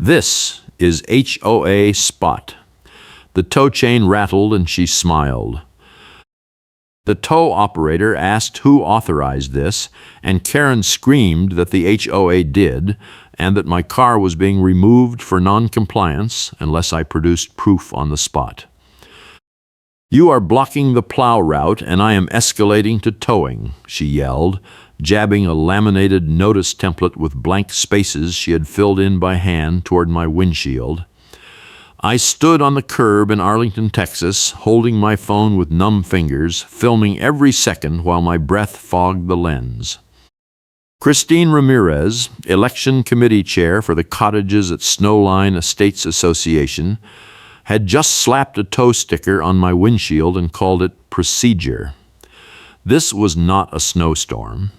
This is HOA Spot. The tow chain rattled and she smiled. The tow operator asked who authorized this, and Karen screamed that the HOA did, and that my car was being removed for non-compliance unless I produced proof on the spot. "You are blocking the plow route, and I am escalating to towing," she yelled, jabbing a laminated notice template with blank spaces she had filled in by hand toward my windshield. I stood on the curb in Arlington, Texas, holding my phone with numb fingers, filming every second while my breath fogged the lens. Christine Ramirez, election committee chair for the Cottages at Snowline Estates Association, had just slapped a tow sticker on my windshield and called it procedure. This was not a snowstorm.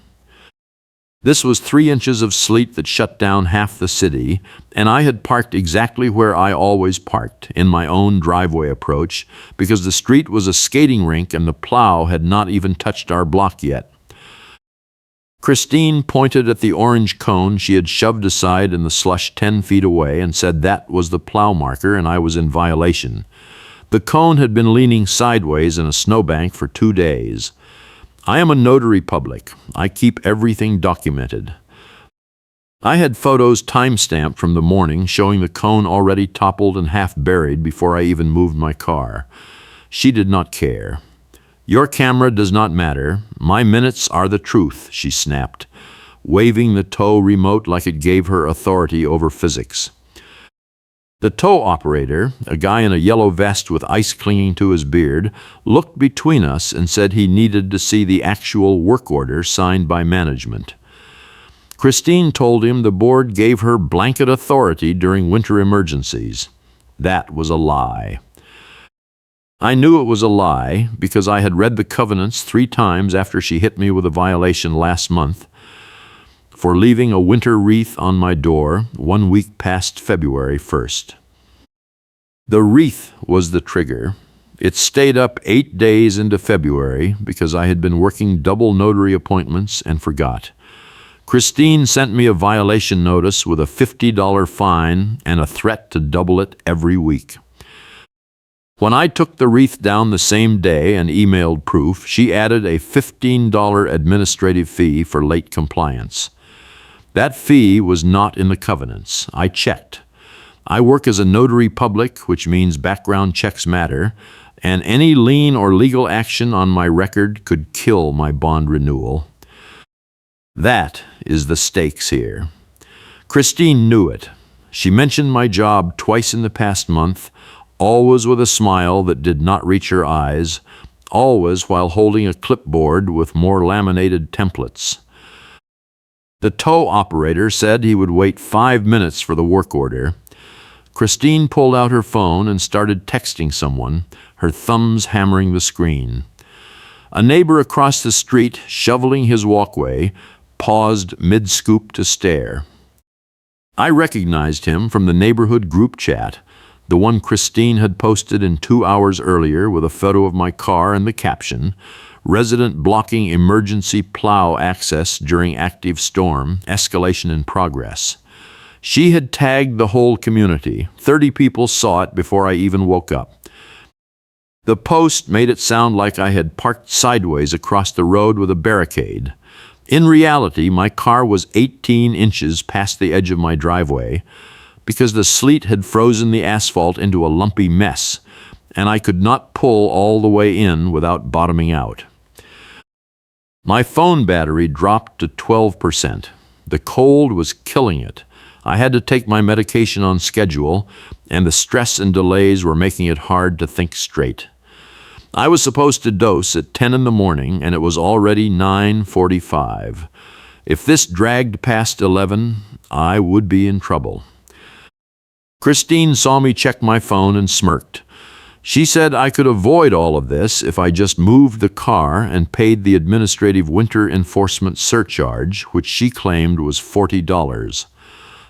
This was 3 inches of sleet that shut down half the city, and I had parked exactly where I always parked, in my own driveway approach, because the street was a skating rink and the plow had not even touched our block yet. Christine pointed at the orange cone she had shoved aside in the slush 10 feet away and said that was the plow marker and I was in violation. The cone had been leaning sideways in a snowbank for 2 days. I am a notary public. I keep everything documented. I had photos time-stamped from the morning showing the cone already toppled and half buried before I even moved my car. She did not care. "Your camera does not matter. My minutes are the truth," she snapped, waving the tow remote like it gave her authority over physics. The tow operator, a guy in a yellow vest with ice clinging to his beard, looked between us and said he needed to see the actual work order signed by management. Christine told him the board gave her blanket authority during winter emergencies. That was a lie. I knew it was a lie because I had read the covenants 3 times after she hit me with a violation last month for leaving a winter wreath on my door 1 week past February 1st. The wreath was the trigger. It stayed up 8 days into February because I had been working double notary appointments and forgot. Christine sent me a violation notice with a $50 fine and a threat to double it every week. When I took the wreath down the same day and emailed proof, she added a $15 administrative fee for late compliance. That fee was not in the covenants. I checked. I work as a notary public, which means background checks matter, and any lien or legal action on my record could kill my bond renewal. That is the stakes here. Christine knew it. She mentioned my job twice in the past month, always with a smile that did not reach her eyes, always while holding a clipboard with more laminated templates. The tow operator said he would wait 5 minutes for the work order. Christine pulled out her phone and started texting someone, her thumbs hammering the screen. A neighbor across the street, shoveling his walkway, paused mid-scoop to stare. I recognized him from the neighborhood group chat, the one Christine had posted in 2 hours earlier with a photo of my car and the caption, "Resident blocking emergency plow access during active storm, escalation in progress." She had tagged the whole community. 30 people saw it before I even woke up. The post made it sound like I had parked sideways across the road with a barricade. In reality, my car was 18 inches past the edge of my driveway because the sleet had frozen the asphalt into a lumpy mess, and I could not pull all the way in without bottoming out. My phone battery dropped to 12%. The cold was killing it. I had to take my medication on schedule, and the stress and delays were making it hard to think straight. I was supposed to dose at 10 in the morning, and it was already 9:45. If this dragged past 11, I would be in trouble. Christine saw me check my phone and smirked. She said I could avoid all of this if I just moved the car and paid the administrative winter enforcement surcharge, which she claimed was $40.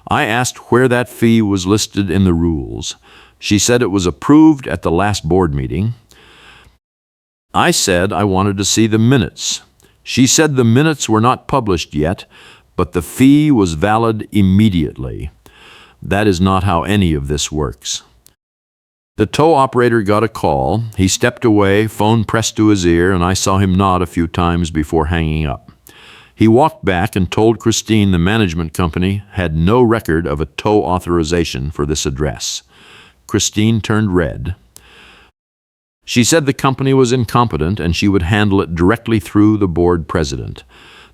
I asked where that fee was listed in the rules. She said it was approved at the last board meeting. I said I wanted to see the minutes. She said the minutes were not published yet, but the fee was valid immediately. That is not how any of this works. The tow operator got a call. He stepped away, phone pressed to his ear, and I saw him nod a few times before hanging up. He walked back and told Christine the management company had no record of a tow authorization for this address. Christine turned red. She said the company was incompetent and she would handle it directly through the board president.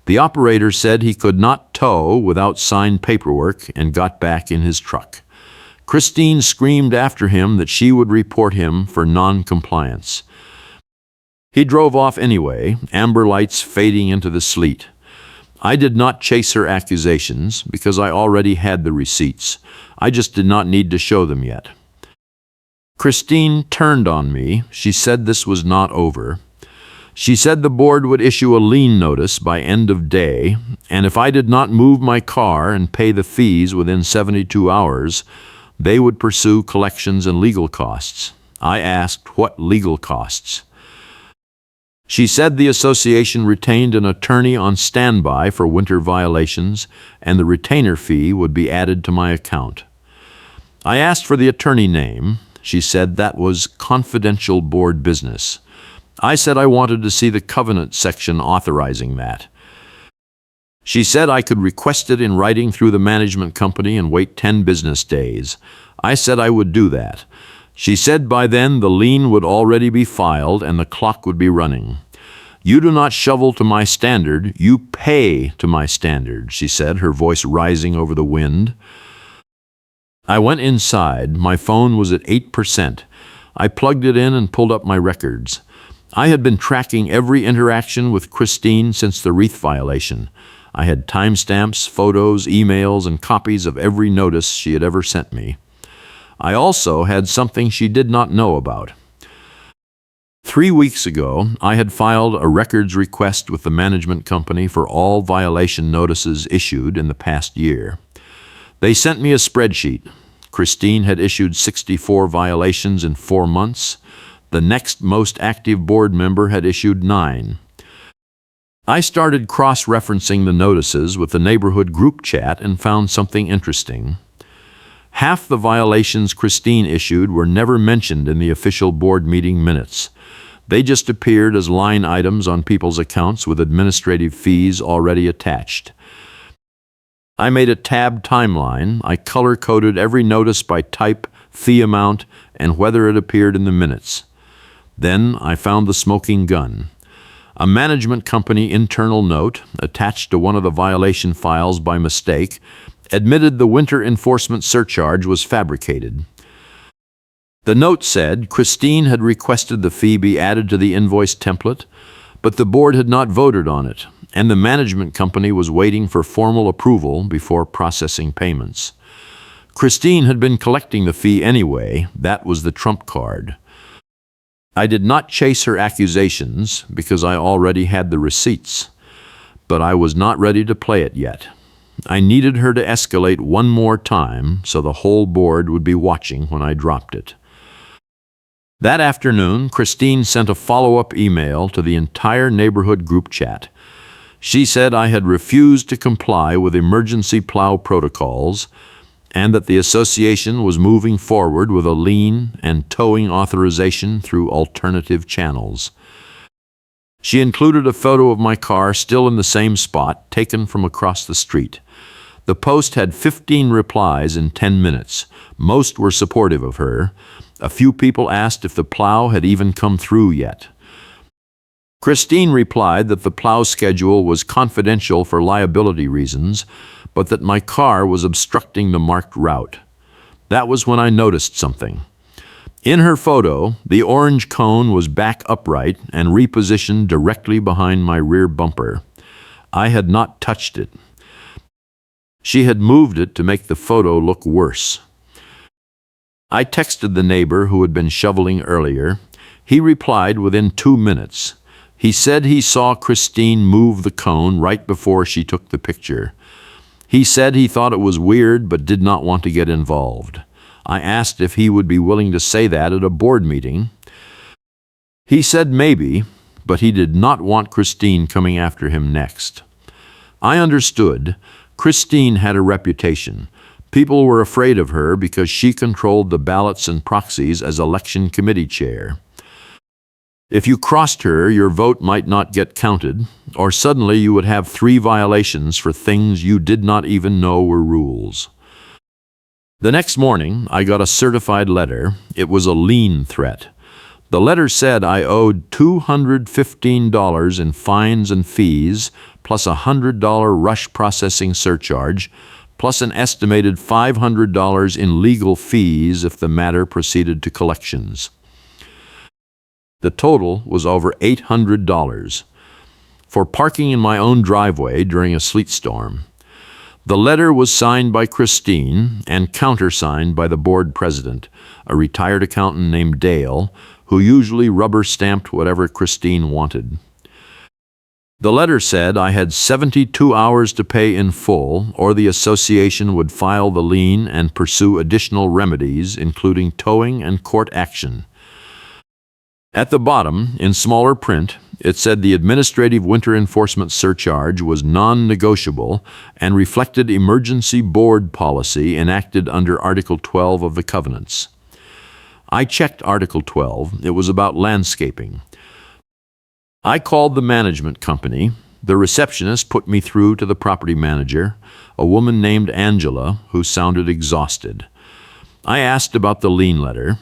The operator said he could not tow without signed paperwork and got back in his truck. Christine screamed after him that she would report him for non-compliance. He drove off anyway, amber lights fading into the sleet. I did not chase her accusations because I already had the receipts. I just did not need to show them yet. Christine turned on me. She said this was not over. She said the board would issue a lien notice by end of day, and if I did not move my car and pay the fees within 72 hours, they would pursue collections and legal costs. I asked, what legal costs? She said the association retained an attorney on standby for winter violations, and the retainer fee would be added to my account. I asked for the attorney name. She said that was confidential board business. I said I wanted to see the covenant section authorizing that. She said I could request it in writing through the management company and wait 10 business days. I said I would do that. She said by then the lien would already be filed and the clock would be running. You do not shovel to my standard, you pay to my standard, she said, her voice rising over the wind. I went inside. My phone was at 8%. I plugged it in and pulled up my records. I had been tracking every interaction with Christine since the wreath violation. I had timestamps, photos, emails, and copies of every notice she had ever sent me. I also had something she did not know about. 3 weeks ago, I had filed a records request with the management company for all violation notices issued in the past year. They sent me a spreadsheet. Christine had issued 64 violations in 4 months. The next most active board member had issued 9. I started cross-referencing the notices with the neighborhood group chat and found something interesting. Half the violations Christine issued were never mentioned in the official board meeting minutes. They just appeared as line items on people's accounts with administrative fees already attached. I made a tab timeline. I color-coded every notice by type, fee amount, and whether it appeared in the minutes. Then I found the smoking gun. A management company internal note, attached to one of the violation files by mistake, admitted the winter enforcement surcharge was fabricated. The note said Christine had requested the fee be added to the invoice template, but the board had not voted on it, and the management company was waiting for formal approval before processing payments. Christine had been collecting the fee anyway. That was the trump card. I did not chase her accusations because I already had the receipts, but I was not ready to play it yet. I needed her to escalate one more time so the whole board would be watching when I dropped it. That afternoon, Christine sent a follow-up email to the entire neighborhood group chat. She said I had refused to comply with emergency plow protocols and that the association was moving forward with a lien and towing authorization through alternative channels. She included a photo of my car still in the same spot, taken from across the street. The post had 15 replies in 10 minutes. Most were supportive of her. A few people asked if the plow had even come through yet. Christine replied that the plow schedule was confidential for liability reasons, but that my car was obstructing the marked route. That was when I noticed something. In her photo, the orange cone was back upright and repositioned directly behind my rear bumper. I had not touched it. She had moved it to make the photo look worse. I texted the neighbor who had been shoveling earlier. He replied within 2 minutes. He said he saw Christine move the cone right before she took the picture. He said he thought it was weird but did not want to get involved. I asked if he would be willing to say that at a board meeting. He said maybe, but he did not want Christine coming after him next. I understood. Christine had a reputation. People were afraid of her because she controlled the ballots and proxies as election committee chair. If you crossed her, your vote might not get counted, or suddenly you would have 3 violations for things you did not even know were rules. The next morning, I got a certified letter. It was a lien threat. The letter said I owed $215 in fines and fees, plus a $100 rush processing surcharge, plus an estimated $500 in legal fees if the matter proceeded to collections. The total was over $800 for parking in my own driveway during a sleet storm. The letter was signed by Christine and countersigned by the board president, a retired accountant named Dale, who usually rubber-stamped whatever Christine wanted. The letter said I had 72 hours to pay in full, or the association would file the lien and pursue additional remedies, including towing and court action. At the bottom, in smaller print, it said the administrative winter enforcement surcharge was non-negotiable and reflected emergency board policy enacted under Article 12 of the covenants. I checked Article 12. It was about landscaping. I called the management company. The receptionist put me through to the property manager, a woman named Angela, who sounded exhausted. I asked about the lien letter.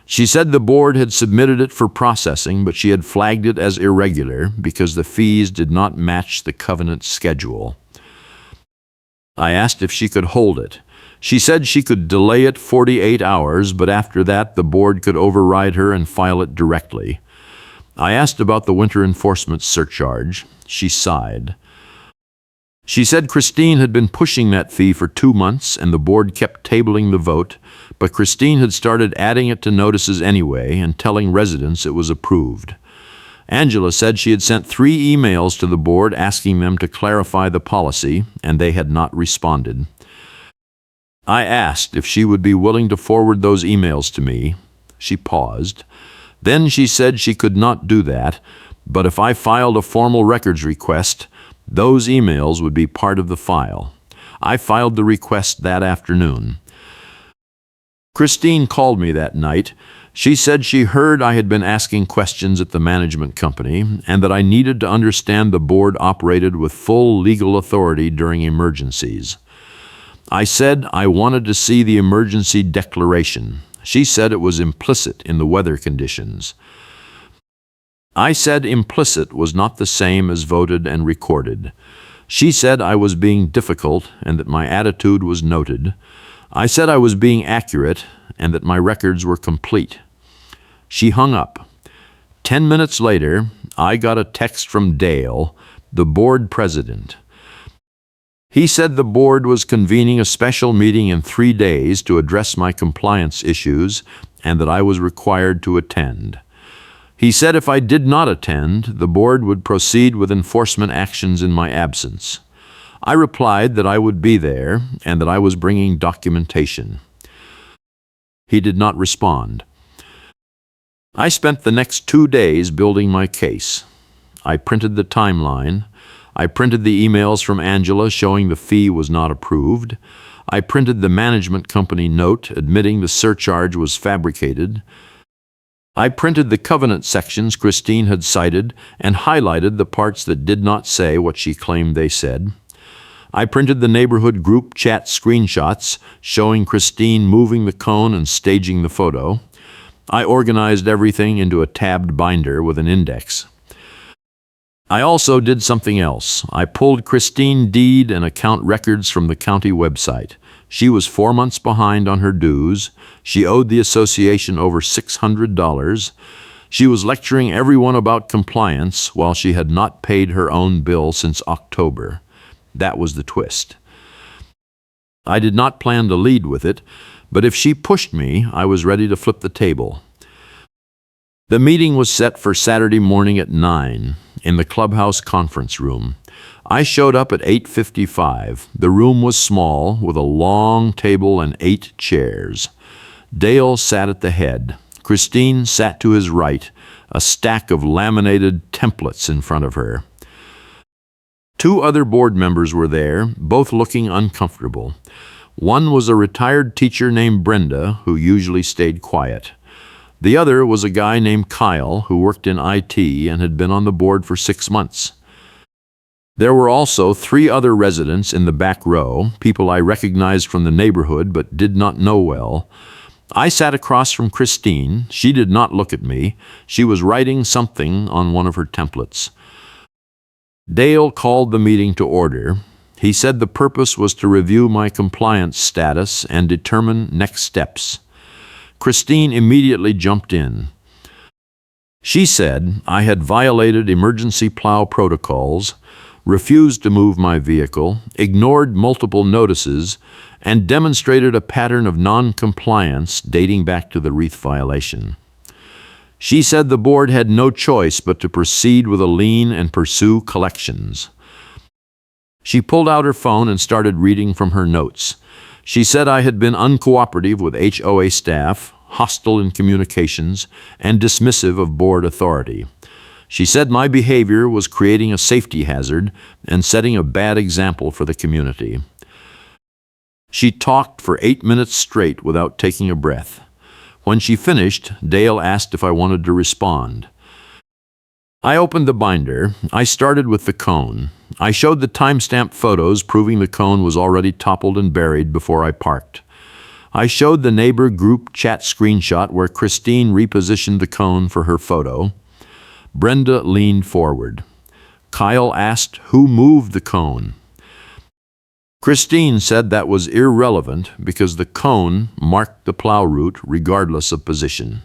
She said the board had submitted it for processing, but she had flagged it as irregular because the fees did not match the covenant schedule. I asked if she could hold it. She said she could delay it 48 hours, but after that the board could override her and file it directly. I asked about the winter enforcement surcharge. She sighed. She said Christine had been pushing that fee for 2 months and the board kept tabling the vote, but Christine had started adding it to notices anyway and telling residents it was approved. Angela said she had sent 3 emails to the board asking them to clarify the policy, and they had not responded. I asked if she would be willing to forward those emails to me. She paused. Then she said she could not do that, but if I filed a formal records request, those emails would be part of the file. I filed the request that afternoon. Christine called me that night. She said she heard I had been asking questions at the management company and that I needed to understand the board operated with full legal authority during emergencies. I said I wanted to see the emergency declaration. She said it was implicit in the weather conditions. I said implicit was not the same as voted and recorded. She said I was being difficult and that my attitude was noted. I said I was being accurate and that my records were complete. She hung up. 10 minutes later, I got a text from Dale, the board president. He said the board was convening a special meeting in 3 days to address my compliance issues and that I was required to attend. He said if I did not attend, the board would proceed with enforcement actions in my absence. I replied that I would be there and that I was bringing documentation. He did not respond. I spent the next 2 days building my case. I printed the timeline. I printed the emails from Angela showing the fee was not approved. I printed the management company note admitting the surcharge was fabricated. I printed the covenant sections Christine had cited and highlighted the parts that did not say what she claimed they said. I printed the neighborhood group chat screenshots showing Christine moving the cone and staging the photo. I organized everything into a tabbed binder with an index. I also did something else. I pulled Christine deed and account records from the county website. She was 4 months behind on her dues. She owed the association over $600. She was lecturing everyone about compliance while she had not paid her own bill since October. That was the twist. I did not plan to lead with it, but if she pushed me, I was ready to flip the table. The meeting was set for Saturday morning at 9 in the clubhouse conference room. I showed up at 8:55. The room was small, with a long table and 8 chairs. Dale sat at the head. Christine sat to his right, a stack of laminated templates in front of her. 2 other board members were there, both looking uncomfortable. One was a retired teacher named Brenda, who usually stayed quiet. The other was a guy named Kyle, who worked in IT and had been on the board for 6 months. There were also 3 other residents in the back row, people I recognized from the neighborhood but did not know well. I sat across from Christine. She did not look at me. She was writing something on one of her templates. Dale called the meeting to order. He said the purpose was to review my compliance status and determine next steps. Christine immediately jumped in. She said I had violated emergency plow protocols, refused to move my vehicle, ignored multiple notices, and demonstrated a pattern of non-compliance dating back to the wreath violation. She said the board had no choice but to proceed with a lien and pursue collections. She pulled out her phone and started reading from her notes. She said I had been uncooperative with HOA staff, hostile in communications, and dismissive of board authority. She said my behavior was creating a safety hazard and setting a bad example for the community. She talked for 8 minutes straight without taking a breath. When she finished, Dale asked if I wanted to respond. I opened the binder. I started with the cone. I showed the timestamp photos proving the cone was already toppled and buried before I parked. I showed the neighbor group chat screenshot where Christine repositioned the cone for her photo. Brenda leaned forward. Kyle asked who moved the cone. Christine said that was irrelevant because the cone marked the plow route regardless of position.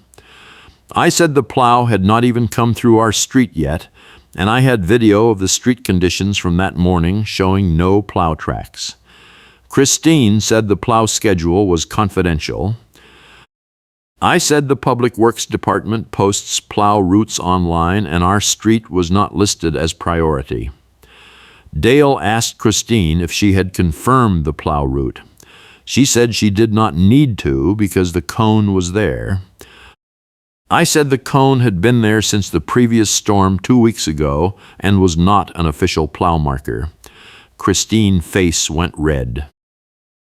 I said the plow had not even come through our street yet, and I had video of the street conditions from that morning showing no plow tracks. Christine said the plow schedule was confidential. I said the Public Works Department posts plow routes online and our street was not listed as priority. Dale asked Christine if she had confirmed the plow route. She said she did not need to because the cone was there. I said the cone had been there since the previous storm 2 weeks ago and was not an official plow marker. Christine's face went red.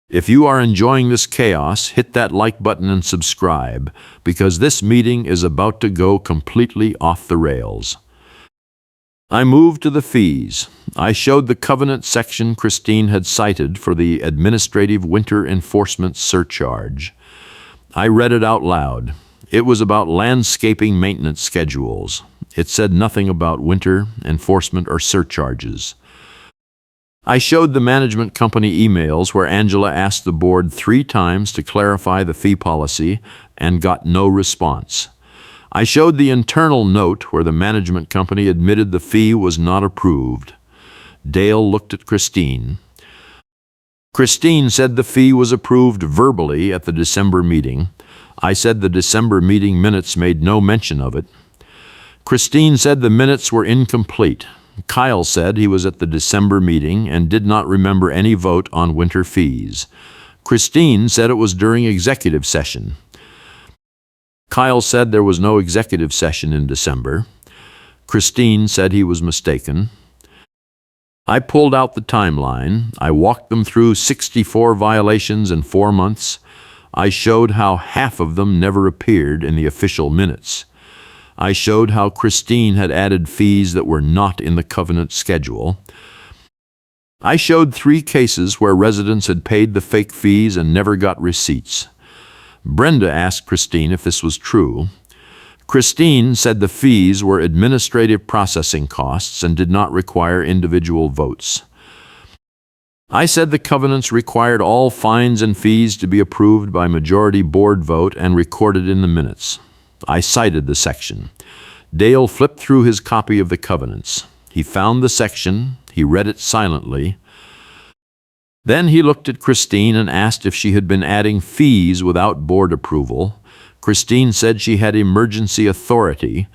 If you are enjoying this chaos, hit that like button and subscribe, because this meeting is about to go completely off the rails. I moved to the fees. I showed the covenant section Christine had cited for the administrative winter enforcement surcharge. I read it out loud. It was about landscaping maintenance schedules. It said nothing about winter enforcement or surcharges. I showed the management company emails where Angela asked the board 3 times to clarify the fee policy and got no response. I showed the internal note where the management company admitted the fee was not approved. Dale looked at Christine. Christine said the fee was approved verbally at the December meeting. I said the December meeting minutes made no mention of it. Christine said the minutes were incomplete. Kyle said he was at the December meeting and did not remember any vote on winter fees. Christine said it was during executive session. Kyle said there was no executive session in December. Christine said he was mistaken. I pulled out the timeline. I walked them through 64 violations in 4 months. I showed how half of them never appeared in the official minutes. I showed how Christine had added fees that were not in the covenant schedule. I showed 3 cases where residents had paid the fake fees and never got receipts. Brenda asked Christine if this was true. Christine said the fees were administrative processing costs and did not require individual votes. I said the covenants required all fines and fees to be approved by majority board vote and recorded in the minutes. I cited the section. Dale flipped through his copy of the covenants. He found the section. He read it silently. Then he looked at Christine and asked if she had been adding fees without board approval. Christine said she had emergency authority.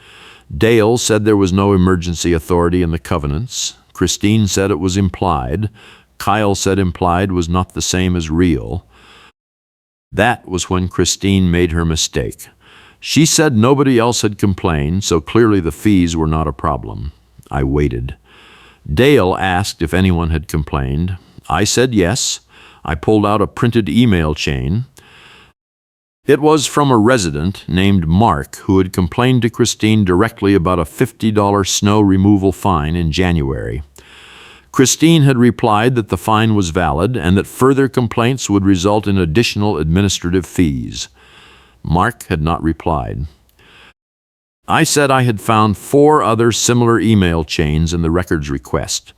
Dale said there was no emergency authority in the covenants. Christine said it was implied. Kyle said implied was not the same as real. That was when Christine made her mistake. She said nobody else had complained, so clearly the fees were not a problem. I waited. Dale asked if anyone had complained. I said yes. I pulled out a printed email chain. It was from a resident named Mark who had complained to Christine directly about a $50 snow removal fine in January. Christine had replied that the fine was valid and that further complaints would result in additional administrative fees. Mark had not replied. I said I had found 4 other similar email chains in the records request.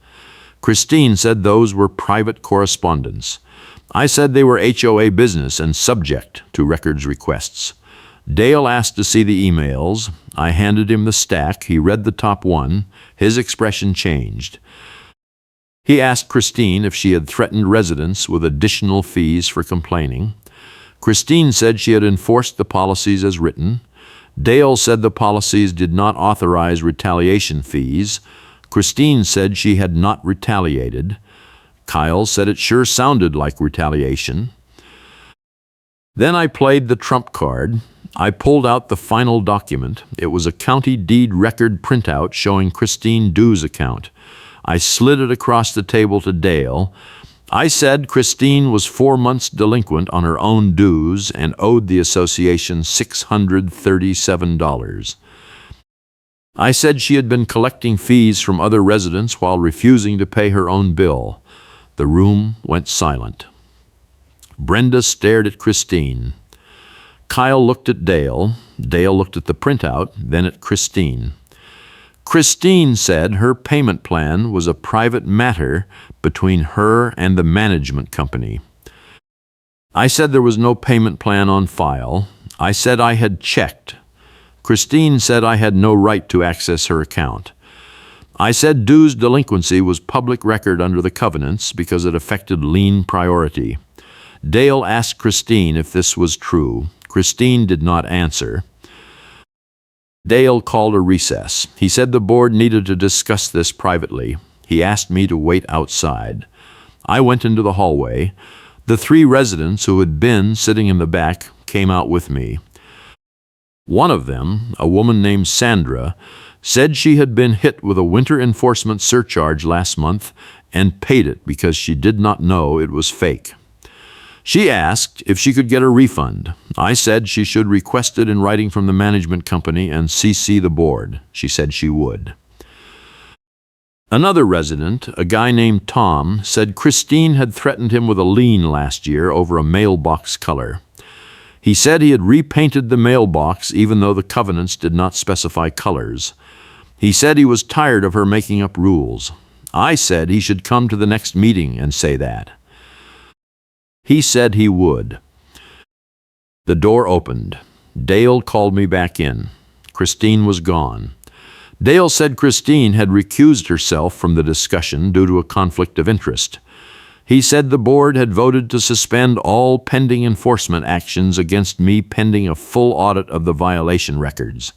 Christine said those were private correspondence. I said they were HOA business and subject to records requests. Dale asked to see the emails. I handed him the stack. He read the top one. His expression changed. He asked Christine if she had threatened residents with additional fees for complaining. Christine said she had enforced the policies as written. Dale said the policies did not authorize retaliation fees. Christine said she had not retaliated. Kyle said it sure sounded like retaliation. Then I played the trump card. I pulled out the final document. It was a county deed record printout showing Christine Dew's account. I slid it across the table to Dale. I said Christine was 4 months delinquent on her own dues and owed the association $637. I said she had been collecting fees from other residents while refusing to pay her own bill. The room went silent. Brenda stared at Christine. Kyle looked at Dale. Dale looked at the printout, then at Christine. Christine said her payment plan was a private matter between her and the management company. I said there was no payment plan on file. I said I had checked. Christine said I had no right to access her account. I said dues delinquency was public record under the covenants because it affected lien priority. Dale asked Christine if this was true. Christine did not answer. Dale called a recess. He said the board needed to discuss this privately. He asked me to wait outside. I went into the hallway. The 3 residents who had been sitting in the back came out with me. One of them, a woman named Sandra, said she had been hit with a winter enforcement surcharge last month and paid it because she did not know it was fake. She asked if she could get a refund. I said she should request it in writing from the management company and CC the board. She said she would. Another resident, a guy named Tom, said Christine had threatened him with a lien last year over a mailbox color. He said he had repainted the mailbox even though the covenants did not specify colors. He said he was tired of her making up rules. I said he should come to the next meeting and say that. He said he would. The door opened. Dale called me back in. Christine was gone. Dale said Christine had recused herself from the discussion due to a conflict of interest. He said the board had voted to suspend all pending enforcement actions against me pending a full audit of the violation records.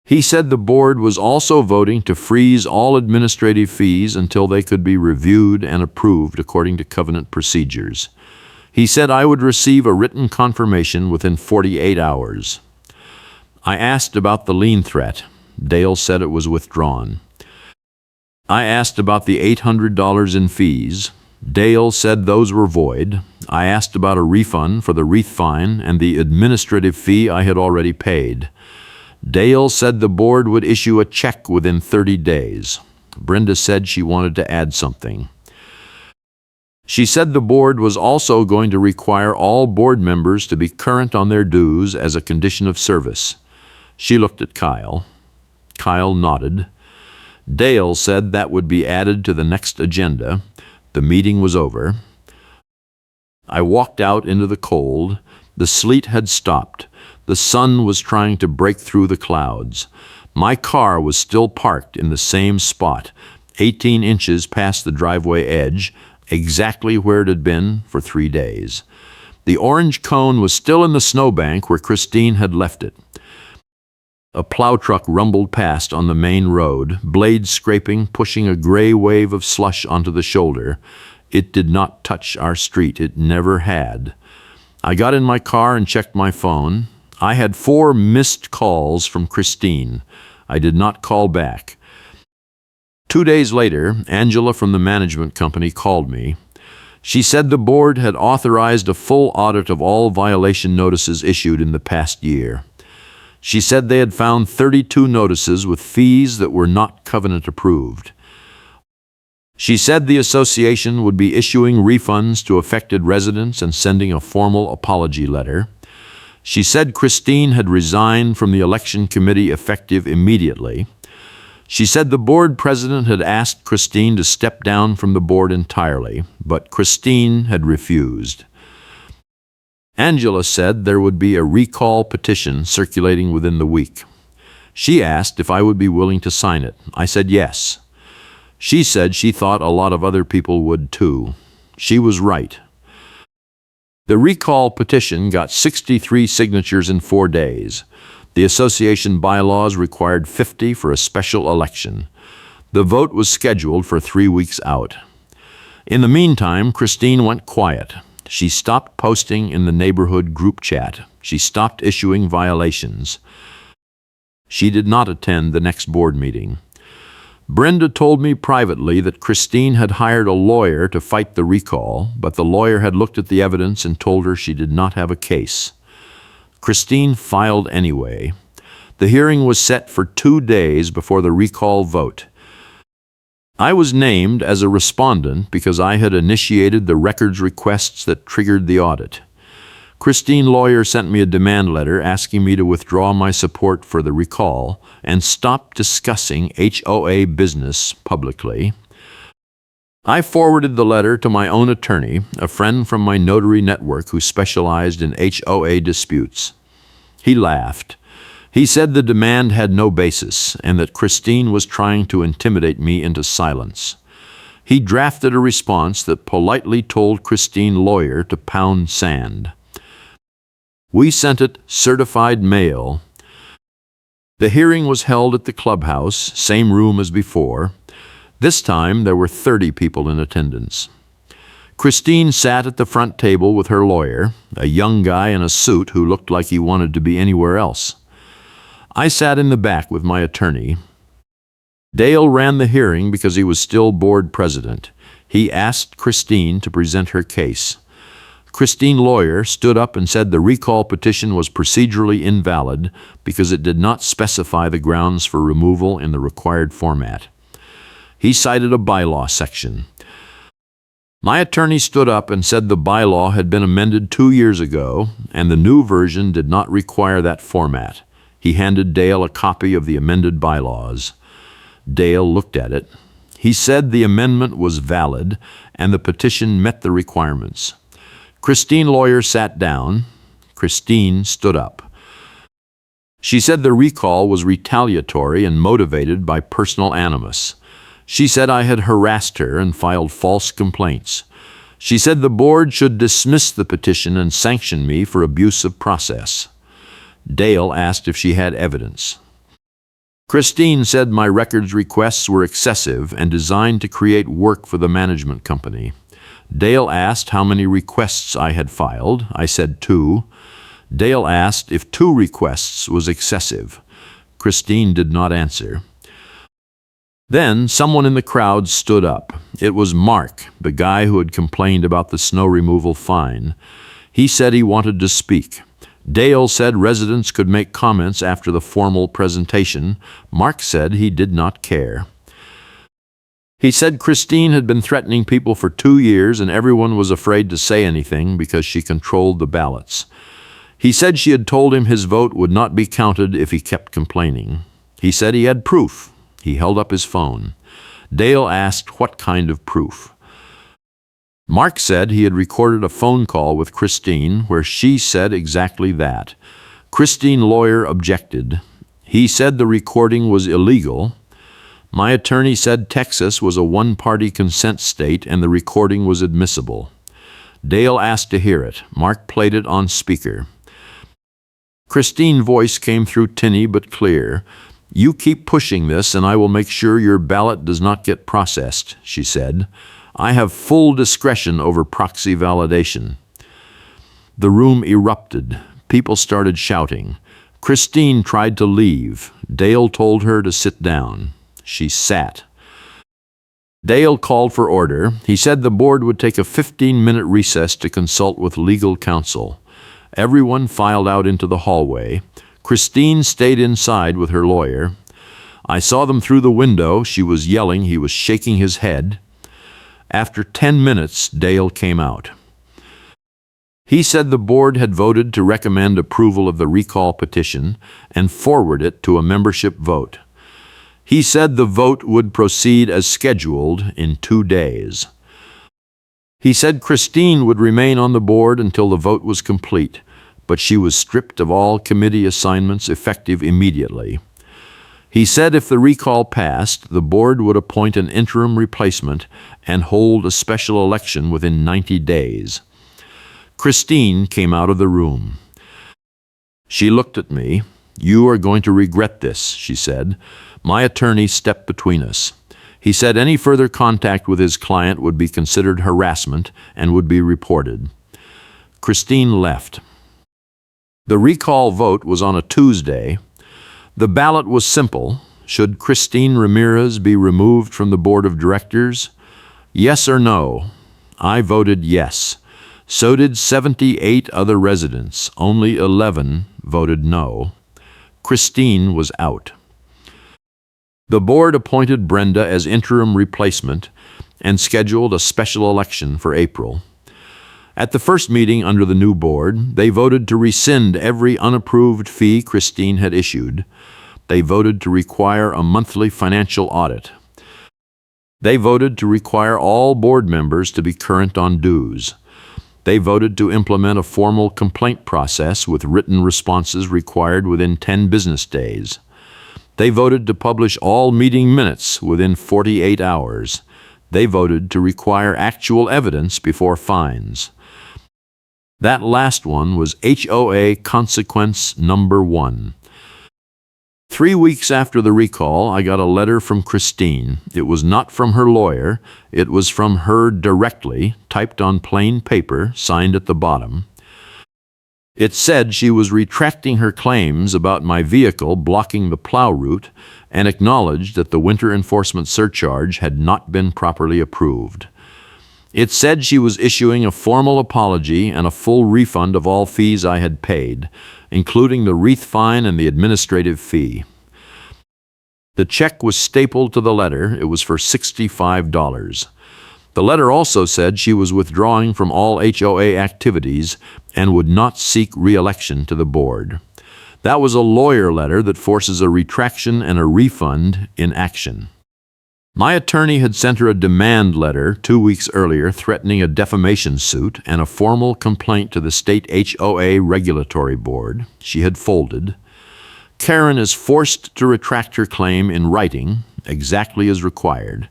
He said the board was also voting to freeze all administrative fees until they could be reviewed and approved according to covenant procedures. He said I would receive a written confirmation within 48 hours. I asked about the lien threat. Dale said it was withdrawn. I asked about the $800 in fees. Dale said those were void. I asked about a refund for the wreath fine and the administrative fee I had already paid. Dale said the board would issue a check within 30 days. Brenda said she wanted to add something. She said the board was also going to require all board members to be current on their dues as a condition of service. She looked at Kyle. Kyle nodded. Dale said that would be added to the next agenda. The meeting was over. I walked out into the cold. The sleet had stopped. The sun was trying to break through the clouds. My car was still parked in the same spot, 18 inches past the driveway edge, exactly where it had been for 3 days. The orange cone was still in the snowbank where Christine had left it. A plow truck rumbled past on the main road, blades scraping, pushing a gray wave of slush onto the shoulder. It did not touch our street. It never had. I got in my car and checked my phone. I had 4 missed calls from Christine. I did not call back. 2 days later, Angela from the management company called me. She said the board had authorized a full audit of all violation notices issued in the past year. She said they had found 32 notices with fees that were not covenant approved. She said the association would be issuing refunds to affected residents and sending a formal apology letter. She said Christine had resigned from the election committee effective immediately. She said the board president had asked Christine to step down from the board entirely, but Christine had refused. Angela said there would be a recall petition circulating within the week. She asked if I would be willing to sign it. I said yes. She said she thought a lot of other people would too. She was right. The recall petition got 63 signatures in 4 days. The association bylaws required 50 for a special election. The vote was scheduled for 3 weeks out. In the meantime, Christine went quiet. She stopped posting in the neighborhood group chat. She stopped issuing violations. She did not attend the next board meeting. Brenda told me privately that Christine had hired a lawyer to fight the recall, but the lawyer had looked at the evidence and told her she did not have a case. Christine filed anyway. The hearing was set for 2 days before the recall vote. I was named as a respondent because I had initiated the records requests that triggered the audit. Christine lawyer sent me a demand letter asking me to withdraw my support for the recall and stop discussing HOA business publicly. I forwarded the letter to my own attorney, a friend from my notary network who specialized in HOA disputes. He laughed. He said the demand had no basis and that Christine was trying to intimidate me into silence. He drafted a response that politely told Christine lawyer to pound sand. We sent it certified mail. The hearing was held at the clubhouse, same room as before. This time there were 30 people in attendance. Christine sat at the front table with her lawyer, a young guy in a suit who looked like he wanted to be anywhere else. I sat in the back with my attorney. Dale ran the hearing because he was still board president. He asked Christine to present her case. Christine lawyer stood up and said the recall petition was procedurally invalid because it did not specify the grounds for removal in the required format. He cited a bylaw section. My attorney stood up and said the bylaw had been amended 2 years ago and the new version did not require that format. He handed Dale a copy of the amended bylaws. Dale looked at it. He said the amendment was valid and the petition met the requirements. Christine lawyer sat down. Christine stood up. She said the recall was retaliatory and motivated by personal animus. She said I had harassed her and filed false complaints. She said the board should dismiss the petition and sanction me for abuse of process. Dale asked if she had evidence. Christine said my records requests were excessive and designed to create work for the management company. Dale asked how many requests I had filed. I said 2. Dale asked if 2 requests was excessive. Christine did not answer. Then someone in the crowd stood up. It was Mark, the guy who had complained about the snow removal fine. He said he wanted to speak. Dale said residents could make comments after the formal presentation. Mark said he did not care. He said Christine had been threatening people for 2 years and everyone was afraid to say anything because she controlled the ballots. He said she had told him his vote would not be counted if he kept complaining. He said he had proof. He held up his phone. Dale asked what kind of proof. Mark said he had recorded a phone call with Christine where she said exactly that. Christine lawyer objected. He said the recording was illegal. My attorney said Texas was a one-party consent state and the recording was admissible. Dale asked to hear it. Mark played it on speaker. Christine's voice came through tinny but clear. You keep pushing this and I will make sure your ballot does not get processed, she said. I have full discretion over proxy validation. The room erupted. People started shouting. Christine tried to leave. Dale told her to sit down. She sat. Dale called for order. He said the board would take a 15-minute recess to consult with legal counsel. Everyone filed out into the hallway. Christine stayed inside with her lawyer. I saw them through the window. She was yelling. He was shaking his head. After 10 minutes, Dale came out. He said the board had voted to recommend approval of the recall petition and forward it to a membership vote. He said the vote would proceed as scheduled in 2 days. He said Christine would remain on the board until the vote was complete, but she was stripped of all committee assignments effective immediately. He said if the recall passed, the board would appoint an interim replacement and hold a special election within 90 days. Christine came out of the room. She looked at me. "You are going to regret this," she said. My attorney stepped between us. He said any further contact with his client would be considered harassment and would be reported. Christine left. The recall vote was on a Tuesday. The ballot was simple. Should Christine Ramirez be removed from the board of directors? Yes or no? I voted yes. So did 78 other residents. Only 11 voted no. Christine was out. The board appointed Brenda as interim replacement and scheduled a special election for April. At the first meeting under the new board, they voted to rescind every unapproved fee Christine had issued. They voted to require a monthly financial audit. They voted to require all board members to be current on dues. They voted to implement a formal complaint process with written responses required within 10 business days. They voted to publish all meeting minutes within 48 hours. They voted to require actual evidence before fines. That last one was HOA consequence number 1. 3 weeks after the recall, I got a letter from Christine. It was not from her lawyer. It was from her directly, typed on plain paper, signed at the bottom. It said she was retracting her claims about my vehicle blocking the plow route and acknowledged that the winter enforcement surcharge had not been properly approved. It said she was issuing a formal apology and a full refund of all fees I had paid, including the wreath fine and the administrative fee. The check was stapled to the letter. It was for $65. The letter also said she was withdrawing from all HOA activities and would not seek re-election to the board. That was a lawyer letter that forces a retraction and a refund in action. My attorney had sent her a demand letter 2 weeks earlier threatening a defamation suit and a formal complaint to the state HOA regulatory board. She had folded. Karen is forced to retract her claim in writing, exactly as required.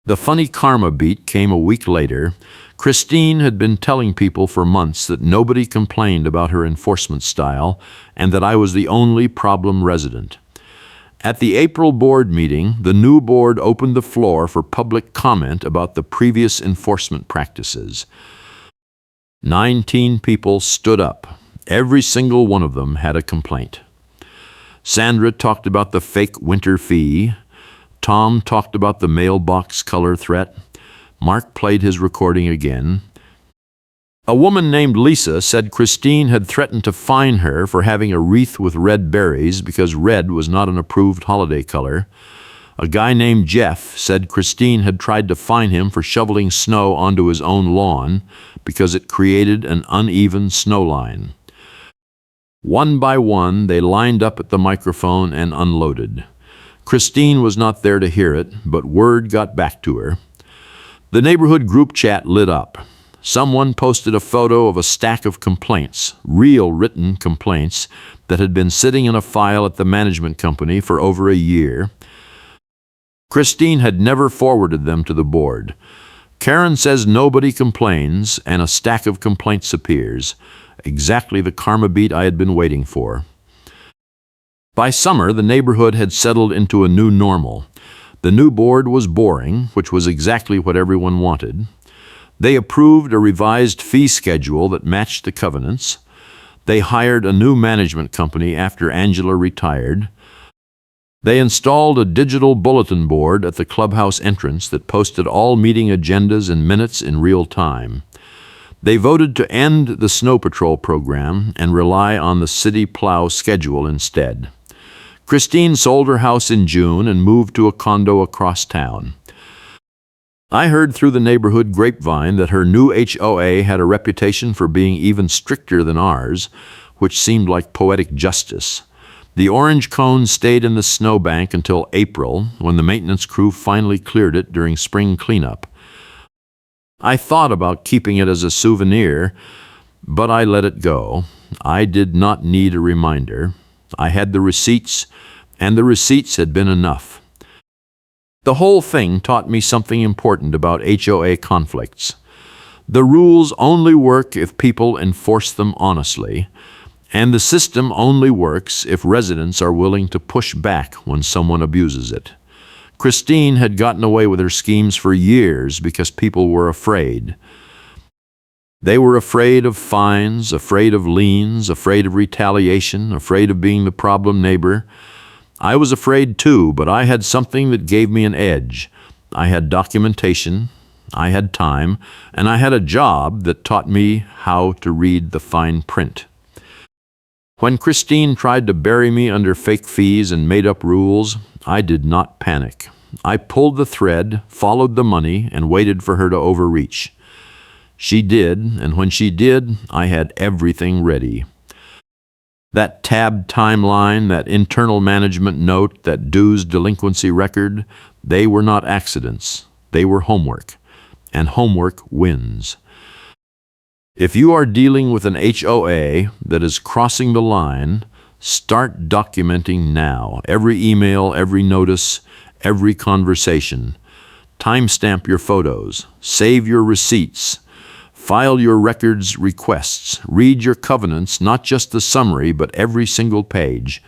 The funny karma beat came a week later. Christine had been telling people for months that nobody complained about her enforcement style and that I was the only problem resident. At the April board meeting, the new board opened the floor for public comment about the previous enforcement practices. 19 people stood up. Every single one of them had a complaint. Sandra talked about the fake winter fee. Tom talked about the mailbox color threat. Mark played his recording again. A woman named Lisa said Christine had threatened to fine her for having a wreath with red berries because red was not an approved holiday color. A guy named Jeff said Christine had tried to fine him for shoveling snow onto his own lawn because it created an uneven snow line. One by one, they lined up at the microphone and unloaded. Christine was not there to hear it, but word got back to her. The neighborhood group chat lit up. Someone posted a photo of a stack of complaints, real written complaints, that had been sitting in a file at the management company for over a year. Christine had never forwarded them to the board. Karen says nobody complains, and a stack of complaints appears. Exactly the karma beat I had been waiting for. By summer, the neighborhood had settled into a new normal. The new board was boring, which was exactly what everyone wanted. They approved a revised fee schedule that matched the covenants. They hired a new management company after Angela retired. They installed a digital bulletin board at the clubhouse entrance that posted all meeting agendas and minutes in real time. They voted to end the snow patrol program and rely on the city plow schedule instead. Christine sold her house in June and moved to a condo across town. I heard through the neighborhood grapevine that her new HOA had a reputation for being even stricter than ours, which seemed like poetic justice. The orange cone stayed in the snowbank until April, when the maintenance crew finally cleared it during spring cleanup. I thought about keeping it as a souvenir, but I let it go. I did not need a reminder. I had the receipts, and the receipts had been enough. The whole thing taught me something important about HOA conflicts. The rules only work if people enforce them honestly, and the system only works if residents are willing to push back when someone abuses it. Christine had gotten away with her schemes for years because people were afraid. They were afraid of fines, afraid of liens, afraid of retaliation, afraid of being the problem neighbor. I was afraid too, but I had something that gave me an edge. I had documentation, I had time, and I had a job that taught me how to read the fine print. When Christine tried to bury me under fake fees and made-up rules, I did not panic. I pulled the thread, followed the money, and waited for her to overreach. She did, and when she did, I had everything ready. That tabbed timeline, that internal management note, that dues delinquency record, they were not accidents. They were homework, and homework wins. If you are dealing with an HOA that is crossing the line, start documenting now. Every email, every notice, every conversation. Timestamp your photos. Save your receipts. File your records requests. Read your covenants, not just the summary, but every single page.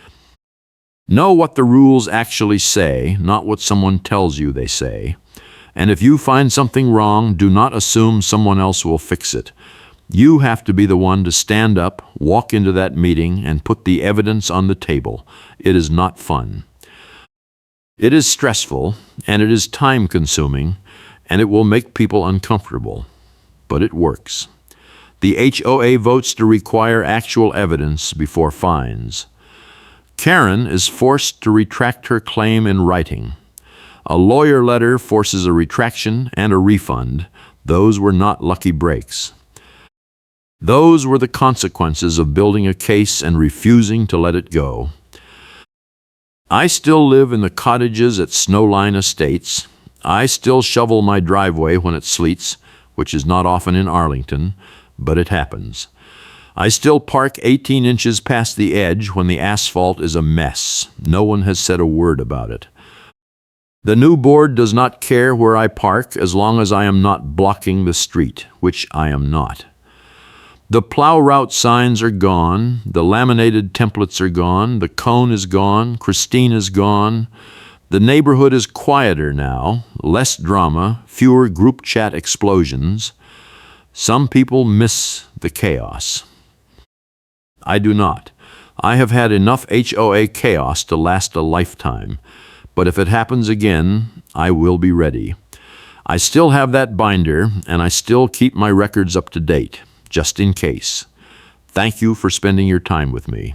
Know what the rules actually say, not what someone tells you they say. And if you find something wrong, do not assume someone else will fix it. You have to be the one to stand up, walk into that meeting, and put the evidence on the table. It is not fun. It is stressful, and it is time-consuming, and it will make people uncomfortable. But it works. The HOA votes to require actual evidence before fines. Karen is forced to retract her claim in writing. A lawyer letter forces a retraction and a refund. Those were not lucky breaks. Those were the consequences of building a case and refusing to let it go. I still live in the cottages at Snowline Estates. I still shovel my driveway when it sleets, which is not often in Arlington, but it happens. I still park 18 inches past the edge when the asphalt is a mess. No one has said a word about it. The new board does not care where I park as long as I am not blocking the street, which I am not. The plow route signs are gone, the laminated templates are gone, the cone is gone, Christine is gone. The neighborhood is quieter now, less drama, fewer group chat explosions. Some people miss the chaos. I do not. I have had enough HOA chaos to last a lifetime, but if it happens again, I will be ready. I still have that binder, and I still keep my records up to date, just in case. Thank you for spending your time with me.